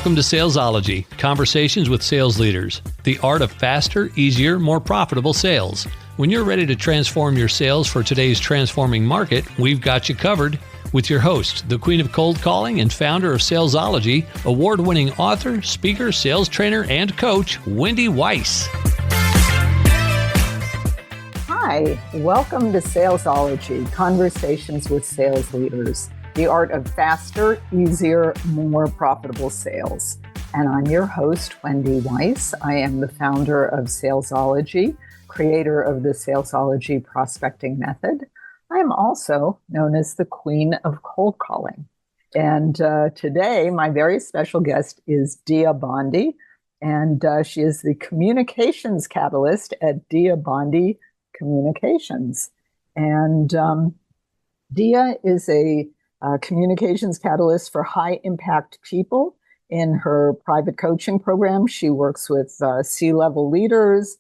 Welcome to Salesology, conversations with sales leaders, the art of faster, easier, more profitable sales. When you're ready to transform your sales for today's transforming market, we've got you covered with your host, the queen of cold calling and founder of Salesology, award-winning author, speaker, sales trainer, and coach, Wendy Weiss. Hi, welcome to Salesology, conversations with sales leaders, the art of faster, easier, more profitable sales. And I'm your host, Wendy Weiss. I am the founder of Salesology, creator of the Salesology prospecting method. I am also known as the queen of cold calling. And today, my very special guest is Dia Bondi, and she is the communications catalyst at Dia Bondi Communications. And Dia is a communications catalyst for high impact people. In her private coaching program, she works with C-level leaders,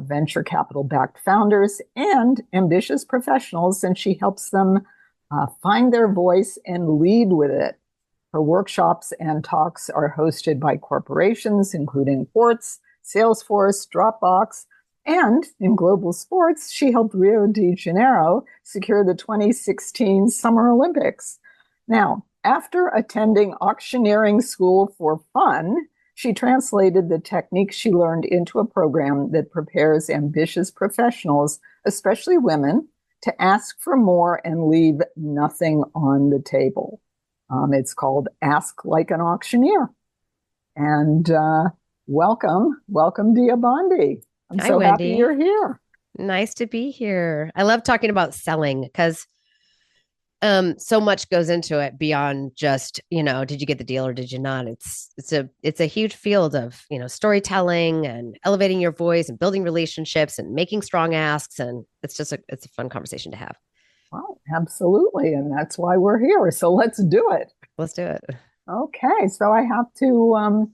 venture capital backed founders, and ambitious professionals, and she helps them find their voice and lead with it. Her workshops and talks are hosted by corporations, including Quartz, Salesforce, Dropbox, and in global sports, she helped Rio de Janeiro secure the 2016 Summer Olympics. Now, after attending auctioneering school for fun, she translated the techniques she learned into a program that prepares ambitious professionals, especially women, to ask for more and leave nothing on the table. It's called Ask Like an Auctioneer. And welcome, Dia Bondi. I'm so happy you're here. Nice to be here. I love talking about selling because so much goes into it beyond just, did you get the deal or did you not? It's a huge field of, storytelling and elevating your voice and building relationships and making strong asks. And it's a fun conversation to have. Well, absolutely. And that's why we're here. So let's do it. Let's do it. Okay. So I have to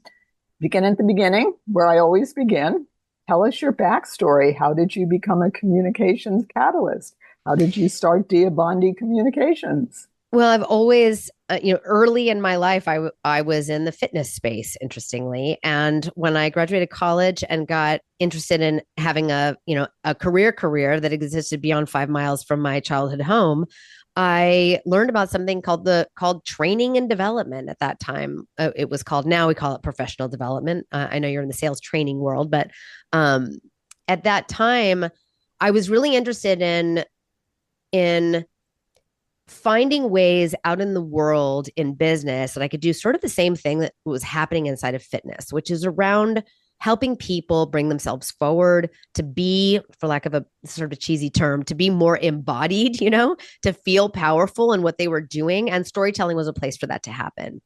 begin at the beginning where I always begin. Tell us your backstory. How did you become a communications catalyst? How did you start Dia Bondi Communications? Well, I've always, early in my life, I was in the fitness space, interestingly. And when I graduated college and got interested in having a career that existed beyond 5 miles from my childhood home, I learned about something called training and development at that time. It was called, now we call it professional development. I know you're in the sales training world, but at that time, I was really interested in finding ways out in the world in business that I could do sort of the same thing that was happening inside of fitness, which is around helping people bring themselves forward to be, for lack of a sort of cheesy term, to be more embodied, to feel powerful in what they were doing. And storytelling was a place for that to happen.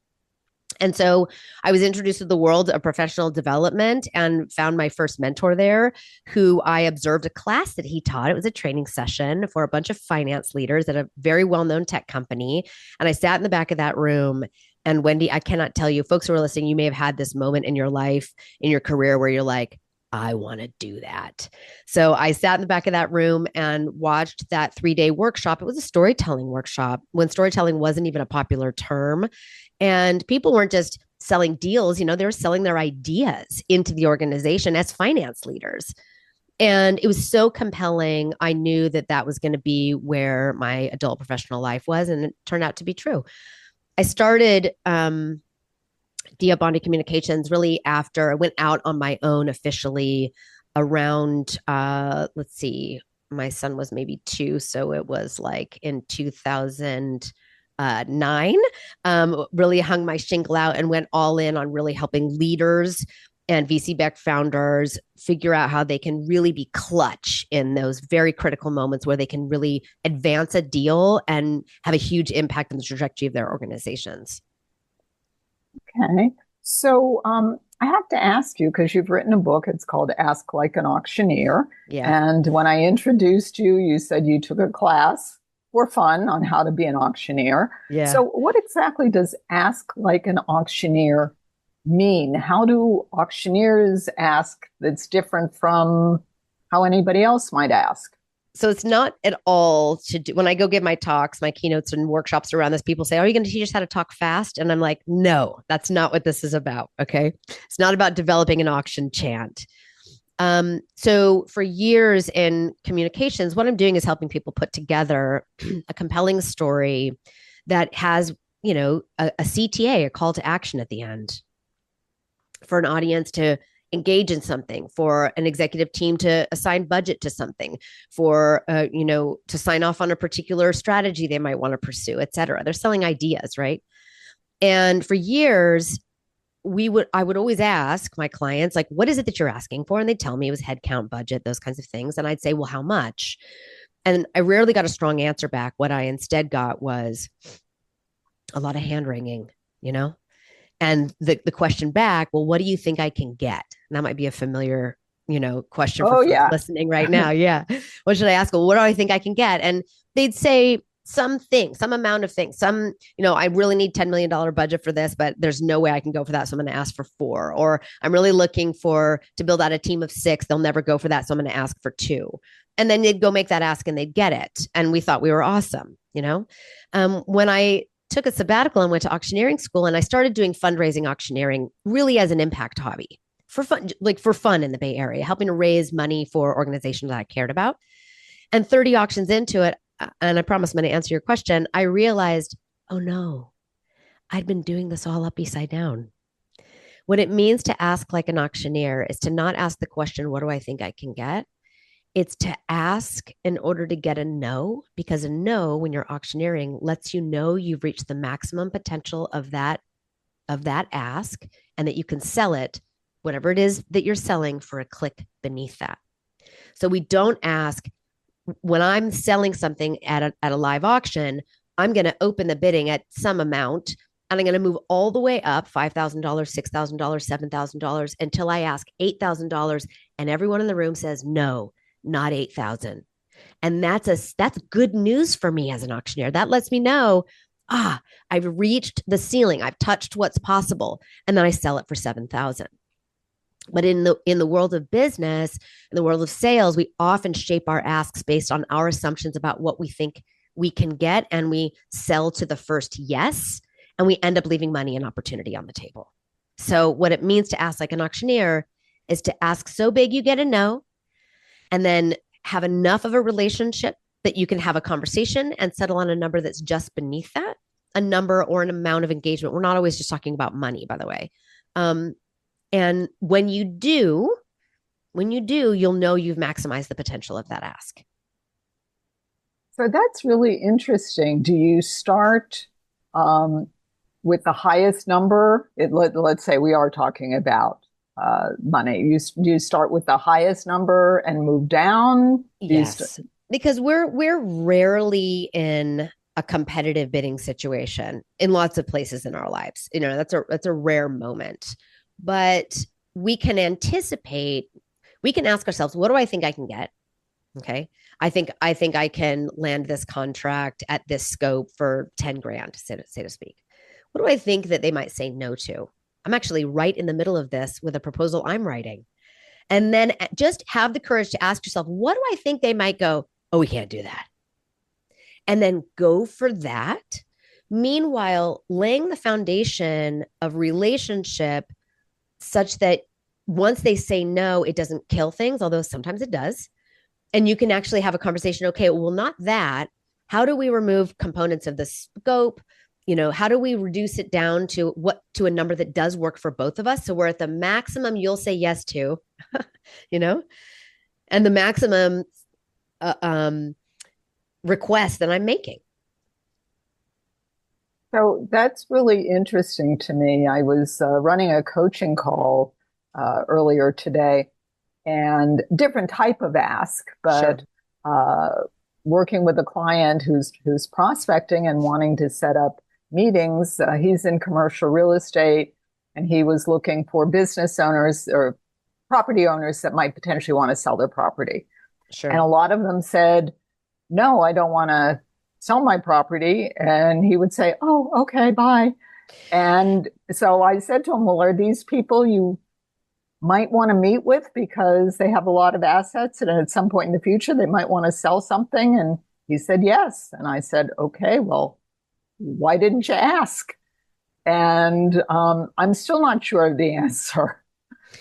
And so I was introduced to the world of professional development and found my first mentor there, who I observed a class that he taught. It was a training session for a bunch of finance leaders at a very well-known tech company. And I sat in the back of that room. And Wendy, I cannot tell you, folks who are listening, you may have had this moment in your life, in your career where you're like, I want to do that. So I sat in the back of that room and watched that 3-day workshop. It was a storytelling workshop when storytelling wasn't even a popular term. And people weren't just selling deals, they were selling their ideas into the organization as finance leaders. And it was so compelling. I knew that was going to be where my adult professional life was. And it turned out to be true. I started Dia Bondi Communications really after I went out on my own officially around, my son was maybe 2. So it was like in 2009, really hung my shingle out and went all in on really helping leaders and VC-backed founders figure out how they can really be clutch in those very critical moments where they can really advance a deal and have a huge impact on the trajectory of their organizations. Okay. So I have to ask you, because you've written a book, it's called Ask Like an Auctioneer. Yeah. And when I introduced you, you said you took a class for fun on how to be an auctioneer. Yeah. So what exactly does Ask Like an Auctioneer mean? How do auctioneers ask that's different from how anybody else might ask? So it's not at all to do when I go give my talks, my keynotes and workshops around this, people say, are you going to teach us how to talk fast? And I'm like, no, that's not what this is about. Okay. It's not about developing an auction chant. So for years in communications, what I'm doing is helping people put together a compelling story that has, a CTA, a call to action at the end for an audience to engage in something, for an executive team to assign budget to something, for to sign off on a particular strategy they might want to pursue, et cetera. They're selling ideas, right? And for years, I would always ask my clients, like, what is it that you're asking for? And they'd tell me it was headcount, budget, those kinds of things. And I'd say, well, how much? And I rarely got a strong answer back. What I instead got was a lot of hand wringing, and the question back, well, what do you think I can get? And that might be a familiar, question for listening right now. Yeah. What should I ask? Well, what do I think I can get? And they'd say some amount of things. I really need $10 million budget for this, but there's no way I can go for that. So I'm going to ask for 4. Or I'm really looking to build out a team of 6. They'll never go for that. So I'm going to ask for 2. And then they'd go make that ask and they'd get it. And we thought we were awesome. When I took a sabbatical and went to auctioneering school, and I started doing fundraising auctioneering really as an impact hobby for fun in the Bay Area, helping to raise money for organizations that I cared about. And 30 auctions into it, and I promise I'm going to answer your question, I realized, oh no, I'd been doing this all upside down. What it means to ask like an auctioneer is to not ask the question, what do I think I can get? It's to ask in order to get a no, because a no, when you're auctioneering, lets you know you've reached the maximum potential of that ask, and that you can sell it, whatever it is that you're selling, for a click beneath that. So we don't ask, when I'm selling something at a live auction, I'm going to open the bidding at some amount, and I'm going to move all the way up $5,000, $6,000, $7,000 until I ask $8,000, and everyone in the room says no, not 8,000. And that's good news for me as an auctioneer. That lets me know, I've reached the ceiling. I've touched what's possible. And then I sell it for 7,000. But in the world of business, in the world of sales, we often shape our asks based on our assumptions about what we think we can get. And we sell to the first yes. And we end up leaving money and opportunity on the table. So what it means to ask like an auctioneer is to ask so big you get a no, and then have enough of a relationship that you can have a conversation and settle on a number that's just beneath that, a number or an amount of engagement. We're not always just talking about money, by the way. And when you do, you'll know you've maximized the potential of that ask. So that's really interesting. Do you start with the highest number? Let's say we are talking about money. You start with the highest number and move down? Yes, because we're rarely in a competitive bidding situation in lots of places in our lives. That's a rare moment. But we can anticipate, we can ask ourselves, what do I think I can get? Okay. I think I can land this contract at this scope for 10 grand, say to speak. What do I think that they might say no to? I'm actually right in the middle of this with a proposal I'm writing. And then just have the courage to ask yourself, what do I think they might go, oh, we can't do that. And then go for that. Meanwhile, laying the foundation of relationship such that once they say no, it doesn't kill things, although sometimes it does. And you can actually have a conversation. Okay, well, not that. How do we remove components of the scope? How do we reduce it down to a number that does work for both of us? So we're at the maximum you'll say yes to, and the maximum request that I'm making. So that's really interesting to me. I was running a coaching call earlier today, and different type of ask, but working with a client who's prospecting and wanting to set up meetings. He's in commercial real estate, and he was looking for business owners or property owners that might potentially want to sell their property. Sure. And a lot of them said, no, I don't want to sell my property. And he would say, oh, okay, bye. And so I said to him, well, are these people you might want to meet with because they have a lot of assets and at some point in the future they might want to sell something. And he said yes. And I said, okay, well, why didn't you ask? And I'm still not sure of the answer.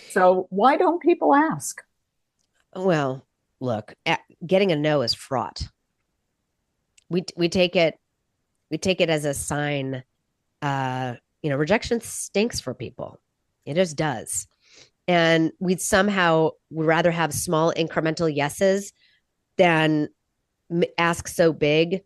So why don't people ask? Well, look, getting a no is fraught. We take it as a sign. Rejection stinks for people. It just does. And we'd rather have small incremental yeses than ask so big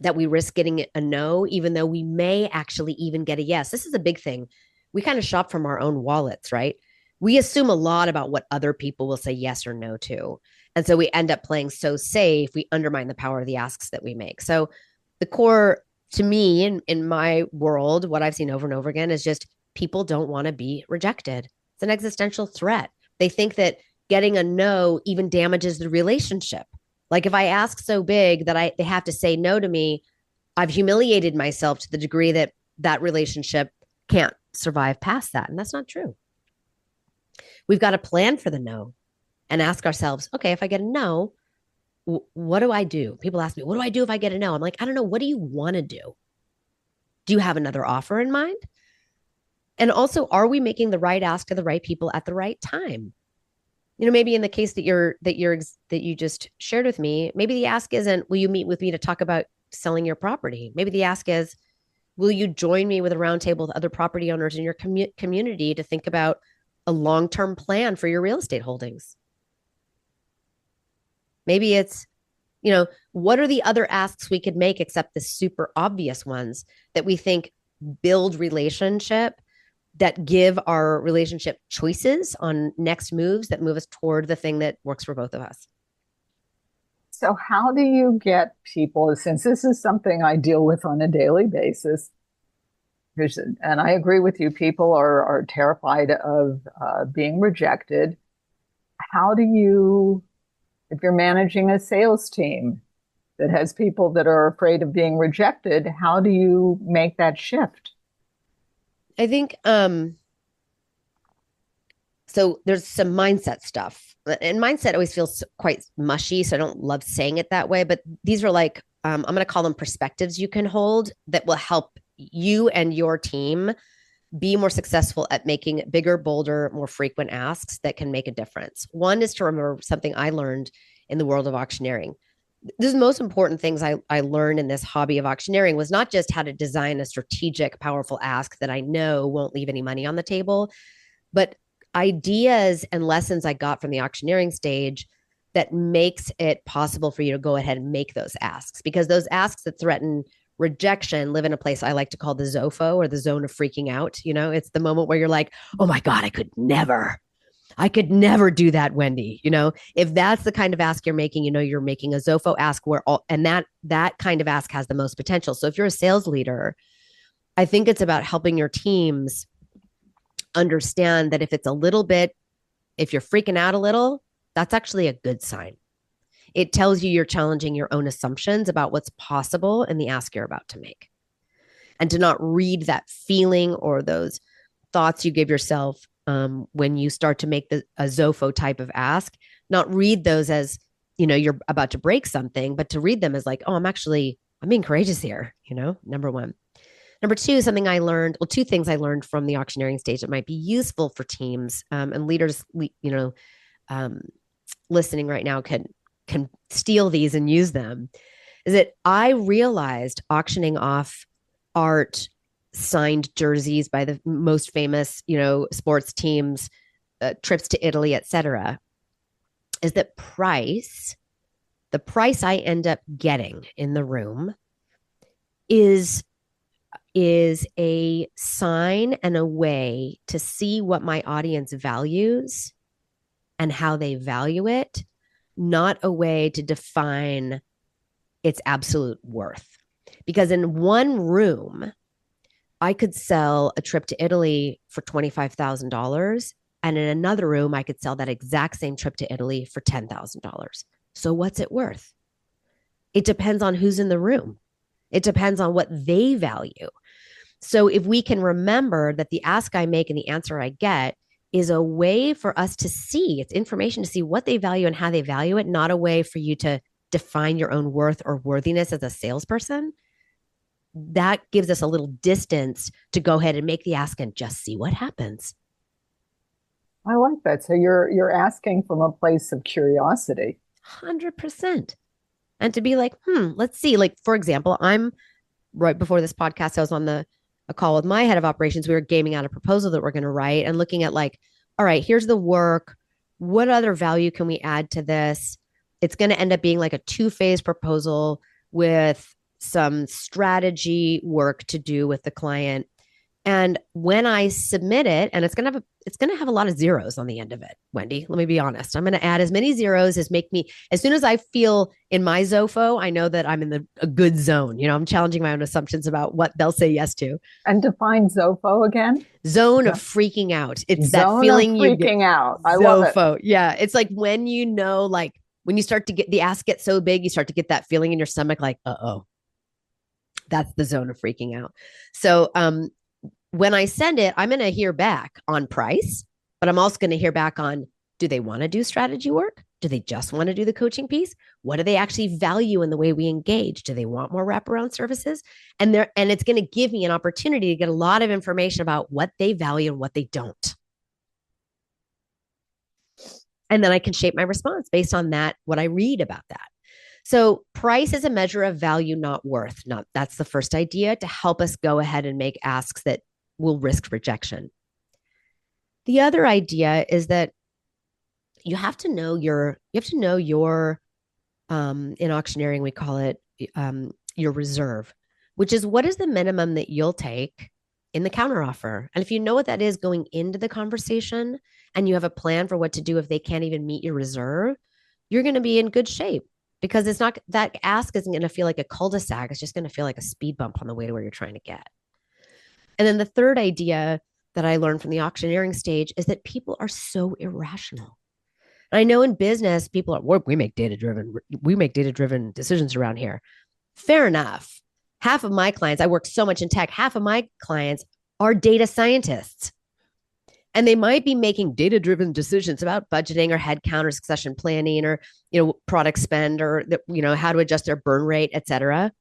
that we risk getting a no, even though we may actually even get a yes. This is a big thing. We kind of shop from our own wallets, right? We assume a lot about what other people will say yes or no to. And so we end up playing so safe, we undermine the power of the asks that we make. So the core, to me, in my world, what I've seen over and over again is just people don't want to be rejected. It's an existential threat. They think that getting a no even damages the relationship. Like if I ask so big that they have to say no to me, I've humiliated myself to the degree that that relationship can't survive past that. And that's not true. We've got to plan for the no and ask ourselves, okay, if I get a no, what do I do? People ask me, what do I do if I get a no? I'm like, I don't know. What do you want to do? Do you have another offer in mind? And also, are we making the right ask to the right people at the right time? Maybe in the case that you just shared with me, maybe the ask isn't, will you meet with me to talk about selling your property? Maybe the ask is, will you join me with a roundtable with other property owners in your community to think about a long-term plan for your real estate holdings? Maybe it's, what are the other asks we could make except the super obvious ones that we think build relationship, that give our relationship choices on next moves that move us toward the thing that works for both of us. So how do you get people, since this is something I deal with on a daily basis, and I agree with you, people are terrified of being rejected. How do you, if you're managing a sales team that has people that are afraid of being rejected, how do you make that shift? I think so there's some mindset stuff. And mindset always feels quite mushy, so I don't love saying it that way. But these are like, I'm going to call them perspectives you can hold that will help you and your team be more successful at making bigger, bolder, more frequent asks that can make a difference. One is to remember something I learned in the world of auctioneering. This is the most important things I learned in this hobby of auctioneering was not just how to design a strategic, powerful ask that I know won't leave any money on the table, but ideas and lessons I got from the auctioneering stage that makes it possible for you to go ahead and make those asks, because those asks that threaten rejection live in a place I like to call the ZOFO, or the zone of freaking out. It's the moment where you're like, oh my God, I could never do that, Wendy. If that's the kind of ask you're making, you're making a ZOFO ask and that kind of ask has the most potential. So if you're a sales leader, I think it's about helping your teams understand that if you're freaking out a little, that's actually a good sign. It tells you you're challenging your own assumptions about what's possible in the ask you're about to make. And to not read that feeling or those thoughts you give yourself when you start to make a ZOFO type of ask, not read those as, you're about to break something, but to read them as like, oh, I'm being courageous here, number one. Number two, two things I learned from the auctioneering stage that might be useful for teams and leaders, listening right now can steal these and use them, is that I realized auctioning off art, signed jerseys by the most famous, sports teams, trips to Italy, etc., is that the price I end up getting in the room is a sign and a way to see what my audience values and how they value it, not a way to define its absolute worth. Because in one room, I could sell a trip to Italy for $25,000. And in another room, I could sell that exact same trip to Italy for $10,000. So what's it worth? It depends on who's in the room. It depends on what they value. So if we can remember that the ask I make and the answer I get is a way for us to see, it's information to see what they value and how they value it, not a way for you to define your own worth or worthiness as a salesperson. That gives us a little distance to go ahead and make the ask and just see what happens. I like that. So you're asking from a place of curiosity. 100%. And to be like, let's see. Like, for example, I'm right before this podcast, I was on a call with my head of operations. We were gaming out a proposal that we're going to write and looking at like, all right, here's the work. What other value can we add to this? It's going to end up being like a 2-phase proposal with some strategy work to do with the client. And when I submit it, and it's going to have a lot of zeros on the end of it, Wendy, let me be honest. I'm going to add as many zeros as make me, as soon as I feel in my Zofo, I know that I'm in a good zone. I'm challenging my own assumptions about what they'll say yes to. And define Zofo again. Zone of freaking out. It's zone that feeling of freaking out. I love it. Yeah. It's like when like when you start to get the ask get so big, you start to get that feeling in your stomach, like, uh-oh. That's the zone of freaking out. So, when I send it, I'm going to hear back on price, but I'm also going to hear back on, do they want to do strategy work? Do they just want to do the coaching piece? What do they actually value in the way we engage? Do they want more wraparound services? And it's going to give me an opportunity to get a lot of information about what they value and what they don't. And then I can shape my response based on that, what I read about that. So price is a measure of value, not worth. That's the first idea to help us go ahead and make asks that will risk rejection. The other idea is that you have to know your in auctioneering, we call it your reserve, which is what is the minimum that you'll take in the counteroffer. And if you know what that is going into the conversation and you have a plan for what to do if they can't even meet your reserve, you're going to be in good shape, because it's not, that ask isn't going to feel like a cul-de-sac. It's just going to feel like a speed bump on the way to where you're trying to get. And then the third idea that I learned from the auctioneering stage is that people are so irrational. And I know in business, people are, we make data-driven decisions around here. Fair enough. Half of my clients, I work so much in tech, half of my clients are data scientists. And they might be making data-driven decisions about budgeting or headcount or succession planning or, product spend or, how to adjust their burn rate, et cetera.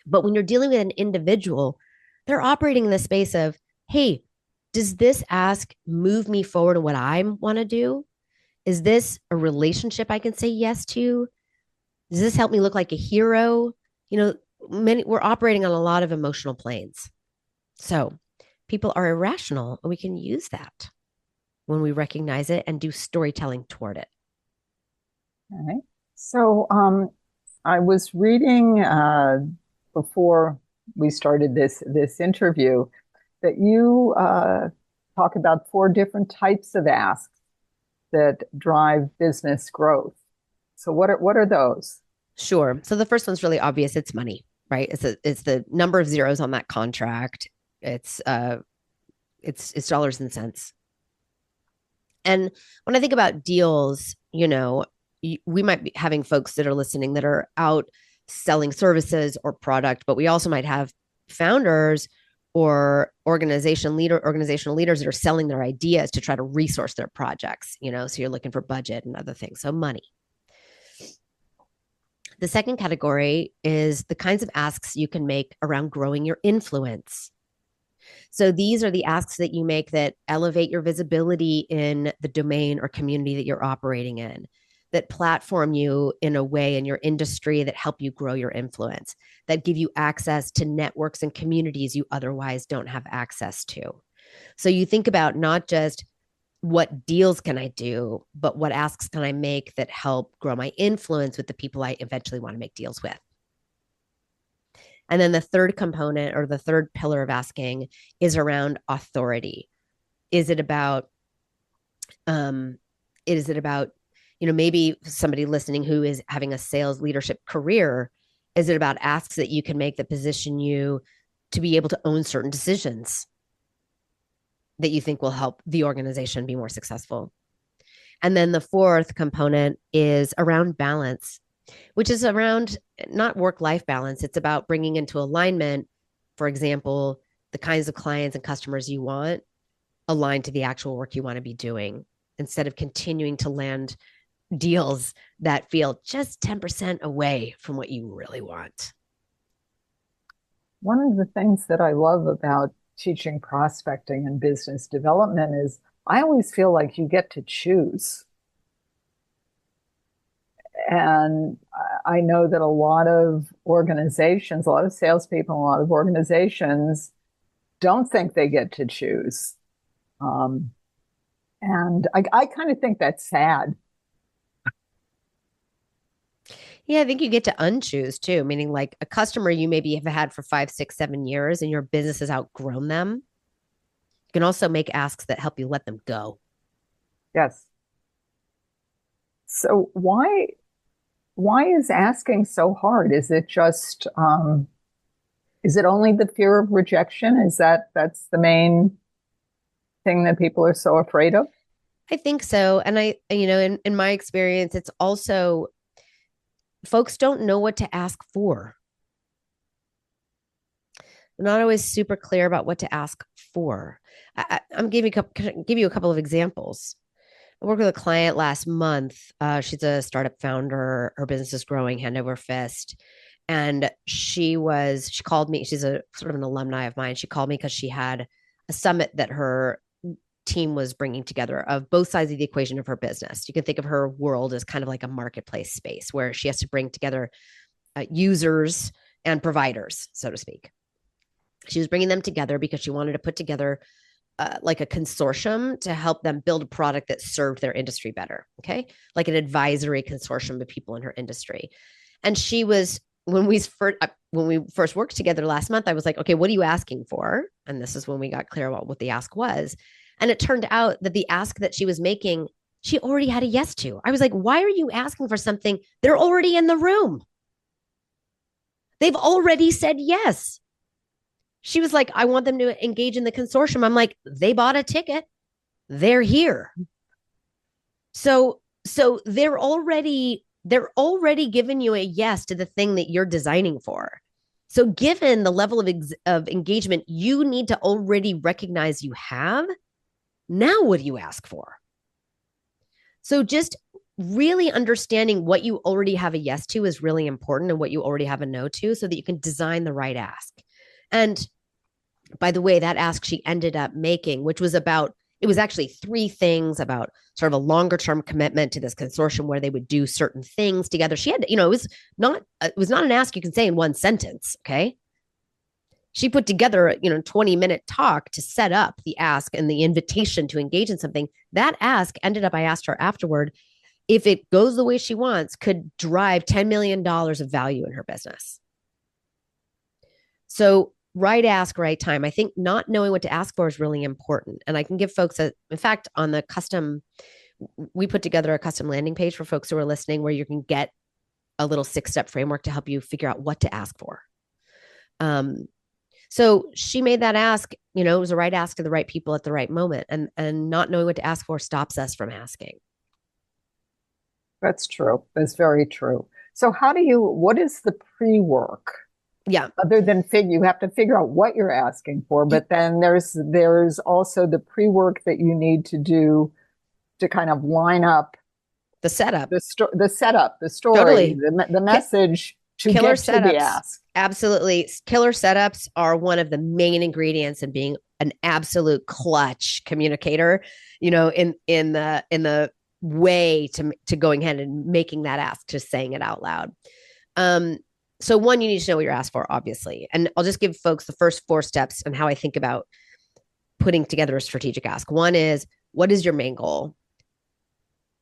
But when you're dealing with an individual, they're operating in the space of, hey, does this ask move me forward in what I want to do? Is this a relationship I can say yes to? Does this help me look like a hero? We're operating on a lot of emotional planes. So people are irrational, and we can use that when we recognize it and do storytelling toward it. All right. So I was reading before we started this interview that you talk about 4 different types of asks that drive business growth. So what are those? Sure. So the first one's really obvious. It's money, right? It's the number of zeros on that contract. It's dollars and cents. And when I think about deals, we might be having folks that are listening that are out selling services or product, but we also might have founders or organizational leaders that are selling their ideas to try to resource their projects, so you're looking for budget and other things. So money. The second category is the kinds of asks you can make around growing your influence. So these are the asks that you make that elevate your visibility in the domain or community that you're operating in, that platform you in a way in your industry that help you grow your influence, that give you access to networks and communities you otherwise don't have access to. So you think about not just what deals can I do, but what asks can I make that help grow my influence with the people I eventually want to make deals with. And then the third component, or the third pillar of asking, is around authority. Is it about maybe somebody listening who is having a sales leadership career? Is it about asks that you can make that position you to be able to own certain decisions that you think will help the organization be more successful? And then the fourth component is around balance, which is around not work-life balance. It's about bringing into alignment, for example, the kinds of clients and customers you want, aligned to the actual work you want to be doing instead of continuing to land deals that feel just 10% away from what you really want. One of the things that I love about teaching prospecting and business development is I always feel like you get to choose. And I know that a lot of organizations, a lot of salespeople, a lot of organizations don't think they get to choose. Um, and I kind of think that's sad. Yeah, I think you get to unchoose too, meaning like a customer you maybe have had for 5, 6, 7 years and your business has outgrown them. You can also make asks that help you let them go. Yes. So why is asking so hard? Is it just is it only the fear of rejection? That's the main thing that people are so afraid of? I think so. And in my experience, it's also folks don't know what to ask for. They're not always super clear about what to ask for. I'm give you a couple of examples. I worked with a client last month. She's a startup founder. Her business is growing hand over fist. And she called me. She's a sort of an alumni of mine. She called me because she had a summit that her team was bringing together of both sides of the equation of her business. You can think of her world as kind of like a marketplace space where she has to bring together users and providers, so to speak. She was bringing them together because she wanted to put together like a consortium to help them build a product that served their industry better. Okay. Like an advisory consortium of people in her industry. And she was, when we first worked together last month, I was like, okay, what are you asking for? And this is when we got clear about what the ask was. And it turned out that the ask that she was making, she already had a yes to. I was like, why are you asking for something? They're already in the room. They've already said yes. She was like, I want them to engage in the consortium. I'm like, they bought a ticket. They're here. So they're already giving you a yes to the thing that you're designing for. So given the level of engagement you need to already recognize you have, now what do you ask for? So just really understanding what you already have a yes to is really important, and what you already have a no to, so that you can design the right ask. And by the way, that ask she ended up making, which was it was actually 3 things about sort of a longer term commitment to this consortium where they would do certain things together. She had, it was not an ask you can say in one sentence. Okay. She put together, 20-minute talk to set up the ask and the invitation to engage in something. That ask ended up, I asked her afterward, if it goes the way she wants, could drive $10 million of value in her business. So right ask, right time. I think not knowing what to ask for is really important. And I can give folks in fact, on the we put together a custom landing page for folks who are listening where you can get a little 6-step framework to help you figure out what to ask for. So she made that ask, it was the right ask to the right people at the right moment, and not knowing what to ask for stops us from asking. That's true. That's very true. So what is the pre-work? Yeah. Other than you have to figure out what you're asking for, but then there's also the pre-work that you need to do to kind of line up the setup, the setup, the story, totally. the message to killer get setups. To the ask. Absolutely. Killer setups are one of the main ingredients in being an absolute clutch communicator, in the way to going ahead and making that ask, to saying it out loud. So one, you need to know what you're asked for, obviously. And I'll just give folks the first 4 steps on how I think about putting together a strategic ask. One is, what is your main goal?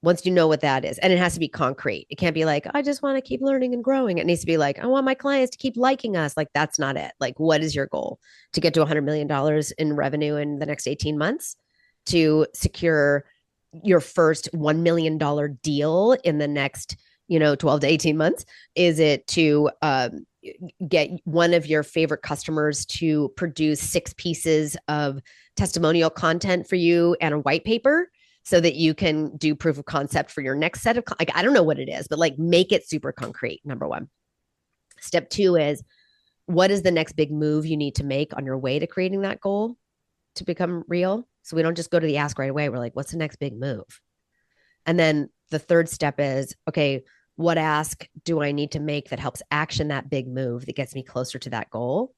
Once you know what that is, and it has to be concrete. It can't be like, I just want to keep learning and growing. It needs to be like, I want my clients to keep liking us. Like, that's not it. Like, what is your goal? To get to $100 million in revenue in the next 18 months? To secure your first $1 million deal in the next 12 to 18 months? Is it to get one of your favorite customers to produce 6 pieces of testimonial content for you and a white paper so that you can do proof of concept for your next set of, I don't know what it is, but like, make it super concrete. Number 1. Step 2 is, what is the next big move you need to make on your way to creating that goal to become real? So we don't just go to the ask right away. We're like, what's the next big move? And then the third step is, okay, what ask do I need to make that helps action that big move that gets me closer to that goal?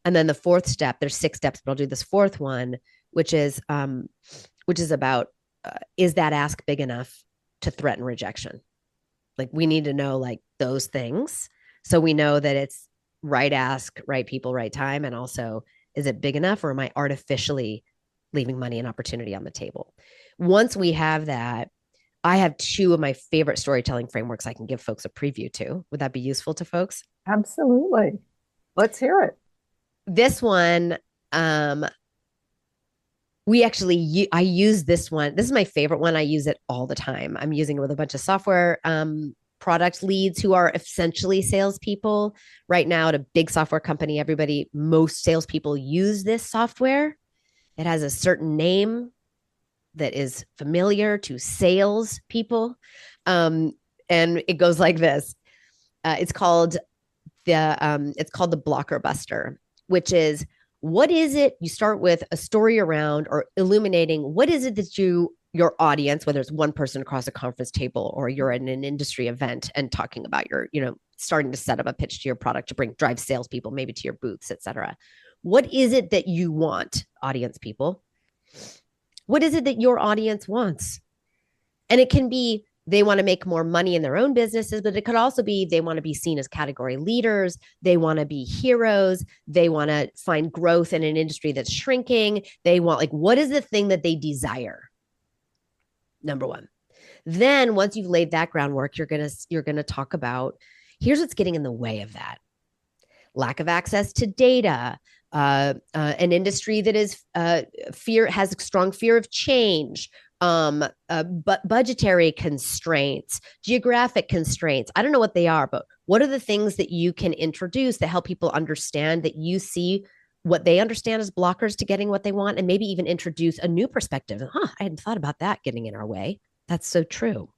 And then the fourth step, there's 6 steps, but I'll do this fourth one, which is about, is that ask big enough to threaten rejection? Like we need to know like those things. So we know that it's right ask, right people, right time. And also, is it big enough, or am I artificially leaving money and opportunity on the table? Once we have that, I have 2 of my favorite storytelling frameworks I can give folks a preview to. Would that be useful to folks? Absolutely. Let's hear it. This one, I use this one. This is my favorite one. I use it all the time. I'm using it with a bunch of software product leads who are essentially salespeople. Right now at a big software company, most salespeople use this software. It has a certain name that is familiar to sales people. And it goes like this. It's called the Blocker Buster, which is, what is it? You start with a story around or illuminating what is it that your audience, whether it's one person across a conference table or you're at an industry event and talking about starting to set up a pitch to your product to drive salespeople, maybe to your booths, et cetera. What is it that you want, audience people? What is it that your audience wants? And it can be they want to make more money in their own businesses, but it could also be they want to be seen as category leaders. They want to be heroes. They want to find growth in an industry that's shrinking. They want, what is the thing that they desire? Number one. Then once you've laid that groundwork, you're going to talk about, here's what's getting in the way of that. Lack of access to data, an industry that is has a strong fear of change, but budgetary constraints, geographic constraints. I don't know what they are, but what are the things that you can introduce that help people understand that you see what they understand as blockers to getting what they want, and maybe even introduce a new perspective. I hadn't thought about that getting in our way. That's so true.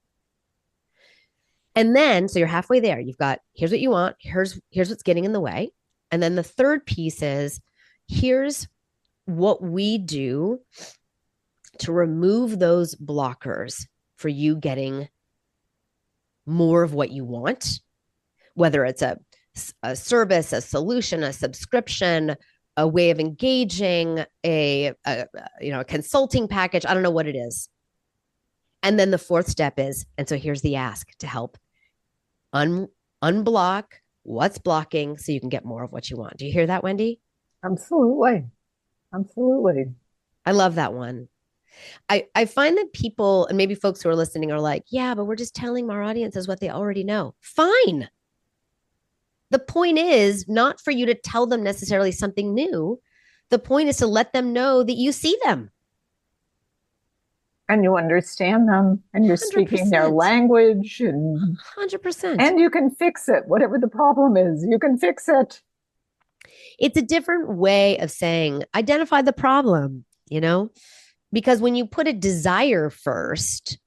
And then, so you're halfway there. You've got, here's what you want. Here's what's getting in the way. And then the third piece is, here's what we do to remove those blockers for you getting more of what you want, whether it's a service, a solution, a subscription, a way of engaging, a consulting package. I don't know what it is. And then the fourth step is, and so here's the ask to help unblock what's blocking so you can get more of what you want. Do you hear that, Wendy? Absolutely. Absolutely. I love that one. I find that people, and maybe folks who are listening, are like, yeah, but we're just telling our audiences what they already know. Fine. The point is not for you to tell them necessarily something new. The point is to let them know that you see them. And you understand them, and you're 100%. Speaking their language. 100%. And you can fix it. Whatever the problem is, you can fix it. It's a different way of saying, identify the problem, because when you put a desire first,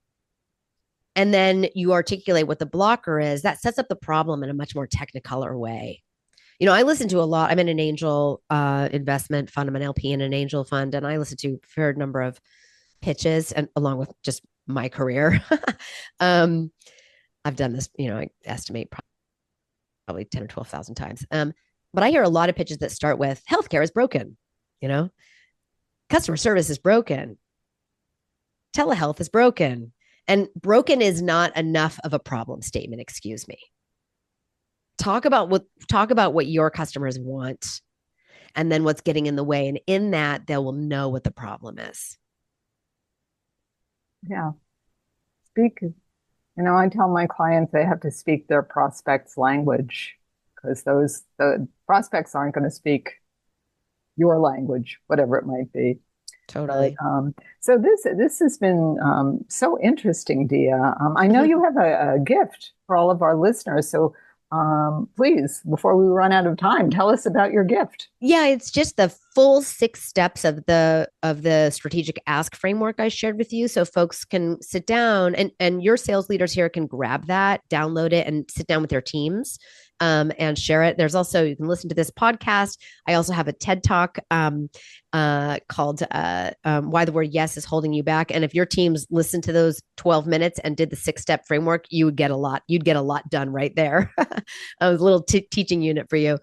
and then you articulate what the blocker is, that sets up the problem in a much more technicolor way. I listen to a lot. I'm in an angel investment fund. I'm an LP in an angel fund, and I listen to a fair number of pitches, and along with just my career. I've done this, I estimate probably 10 or 12,000 times. But I hear a lot of pitches that start with healthcare is broken, customer service is broken, telehealth is broken. And broken is not enough of a problem statement, excuse me. Talk about what your customers want, and then what's getting in the way. And in that, they will know what the problem is. Yeah. Speak. I tell my clients they have to speak their prospects' language, because the prospects aren't going to speak your language, whatever it might be. Totally. But, so this has been so interesting, Dia. I know you have a gift for all of our listeners. So please, before we run out of time, tell us about your gift. Yeah, it's just the full 6 steps of the strategic ask framework I shared with you, so folks can sit down and your sales leaders here can grab that, download it, and sit down with their teams and share it. There's also, you can listen to this podcast. I also have a TED Talk called Why the Word Yes is Holding You Back. And if your teams listened to those 12 minutes and did the 6-step framework, you would get a lot. You'd get a lot done right there. A little teaching unit for you.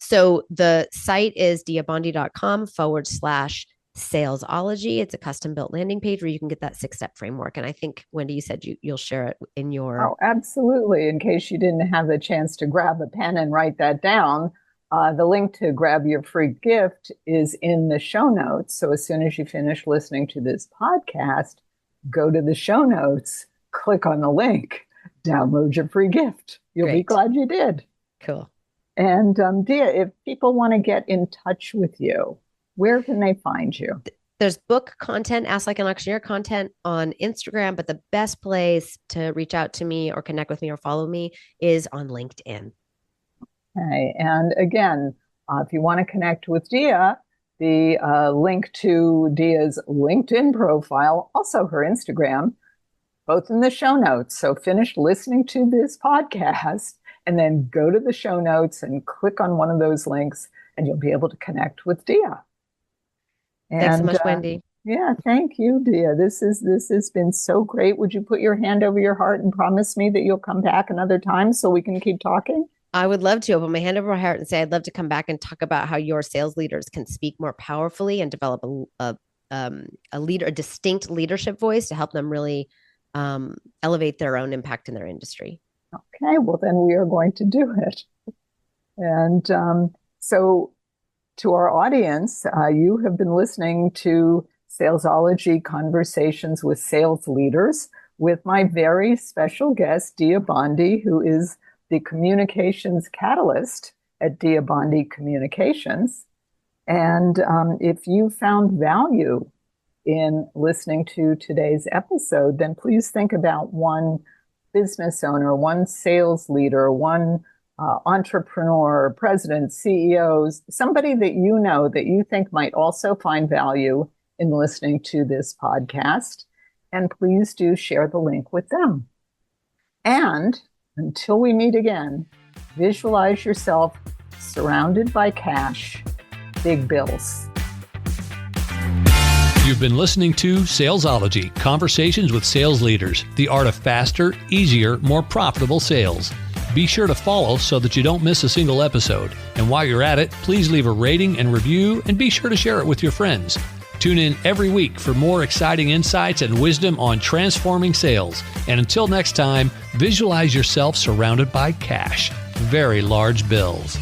So the site is diabondi.com/salesology. It's a custom built landing page where you can get that 6-step framework. And I think, Wendy, you said you'll share it in your... Oh, absolutely. In case you didn't have the chance to grab a pen and write that down, the link to grab your free gift is in the show notes. So as soon as you finish listening to this podcast, go to the show notes, click on the link, download your free gift. You'll be glad you did. Cool. And Dia, if people want to get in touch with you, where can they find you? There's book content, Ask Like an Auctioneer content on Instagram, but the best place to reach out to me or connect with me or follow me is on LinkedIn. Okay. And again, if you want to connect with Dia, the link to Dia's LinkedIn profile, also her Instagram, both in the show notes. So finish listening to this podcast and then go to the show notes and click on one of those links and you'll be able to connect with Dia. Thanks so much, Wendy. Yeah, thank you, Dia. This has been so great. Would you put your hand over your heart and promise me that you'll come back another time so we can keep talking? I would love to open my hand over my heart and say I'd love to come back and talk about how your sales leaders can speak more powerfully and develop a distinct leadership voice to help them really elevate their own impact in their industry. Okay, well, then we are going to do it. And so to our audience, you have been listening to Salesology Conversations with Sales Leaders with my very special guest, Dia Bondi, who is the communications catalyst at Dia Bondi Communications. And if you found value in listening to today's episode, then please think about one business owner, one sales leader, one entrepreneur, president, CEOs, somebody that you know that you think might also find value in listening to this podcast. And please do share the link with them. And until we meet again, visualize yourself surrounded by cash, big bills. You've been listening to Salesology, Conversations with Sales Leaders, the art of faster, easier, more profitable sales. Be sure to follow so that you don't miss a single episode. And while you're at it, please leave a rating and review and be sure to share it with your friends. Tune in every week for more exciting insights and wisdom on transforming sales. And until next time, visualize yourself surrounded by cash, very large bills.